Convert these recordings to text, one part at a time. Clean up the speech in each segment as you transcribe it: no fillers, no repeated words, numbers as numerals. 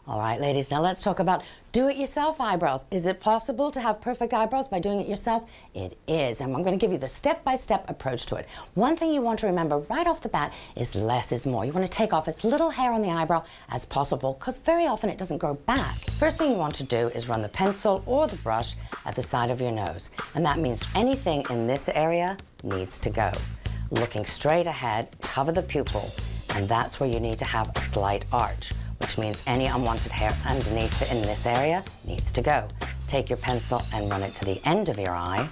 All right, ladies, now let's talk about do-it-yourself eyebrows. Is it possible to have perfect eyebrows by doing it yourself? It is, and I'm going to give you the step-by-step approach to it. One thing you want to remember right off the bat is less is more. You want to take off as little hair on the eyebrow as possible because very often it doesn't grow back. First thing you want to do is run the pencil or the brush at the side of your nose, and that means anything in this area needs to go. Looking straight ahead, cover the pupil, and that's where you need to have a slight arch, which means any unwanted hair underneath in this area needs to go. Take your pencil and run it to the end of your eye,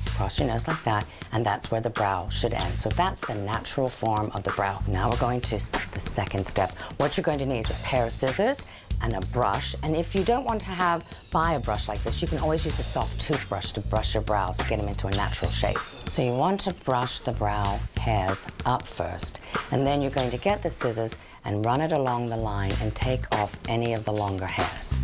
across your nose like that, and that's where the brow should end. So that's the natural form of the brow. Now we're going to the second step. What you're going to need is a pair of scissors and a brush, and if you don't want to buy a brush like this, you can always use a soft toothbrush to brush your brows to get them into a natural shape. So you want to brush the brow hairs up first, and then you're going to get the scissors and run it along the line and take off any of the longer hairs.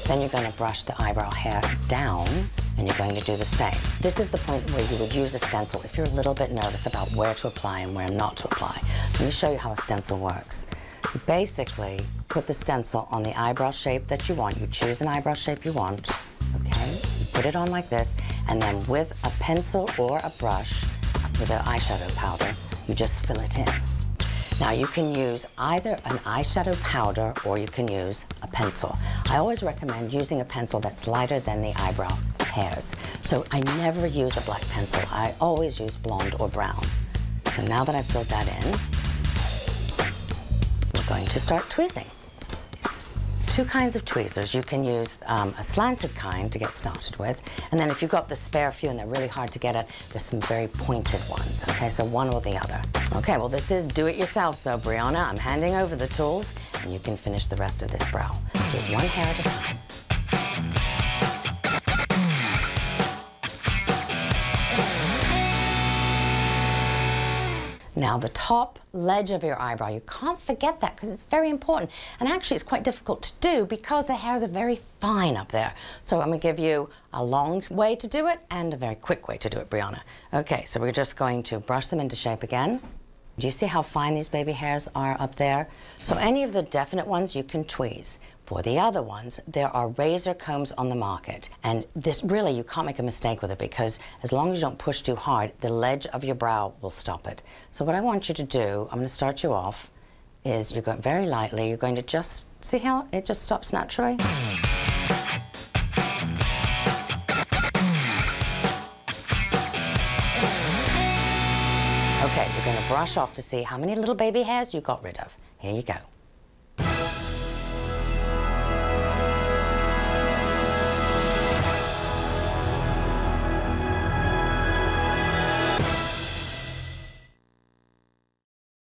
Then you're going to brush the eyebrow hair down, and you're going to do the same. This is the point where you would use a stencil if you're a little bit nervous about where to apply and where not to apply. Let me show you how a stencil works. You basically put the stencil on the eyebrow shape that you want. You choose an eyebrow shape you want, okay? You put it on like this, and then with a pencil or a brush with an eyeshadow powder, you just fill it in. Now you can use either an eyeshadow powder or you can use a pencil. I always recommend using a pencil that's lighter than the eyebrow hairs. So I never use a black pencil. I always use blonde or brown. So now that I've filled that in, we're going to start tweezing. Two kinds of tweezers. You can use a slanted kind to get started with, and then if you've got the spare few and they're really hard to get at, there's some very pointed ones, okay? So one or the other. Okay, well this is do-it-yourself, so Brianna, I'm handing over the tools, and you can finish the rest of this brow. Do it one hair at a time. Now the top ledge of your eyebrow, you can't forget that because it's very important. And actually it's quite difficult to do because the hairs are very fine up there. So I'm going to give you a long way to do it and a very quick way to do it, Brianna. Okay, so we're just going to brush them into shape again. Do you see how fine these baby hairs are up there? So any of the definite ones you can tweeze. For the other ones, there are razor combs on the market. And this really, you can't make a mistake with it because as long as you don't push too hard, the ledge of your brow will stop it. So what I want you to do, I'm going to start you off, is you're going very lightly, you're going to just, see how it just stops naturally? Okay, you're going to brush off to see how many little baby hairs you got rid of. Here you go.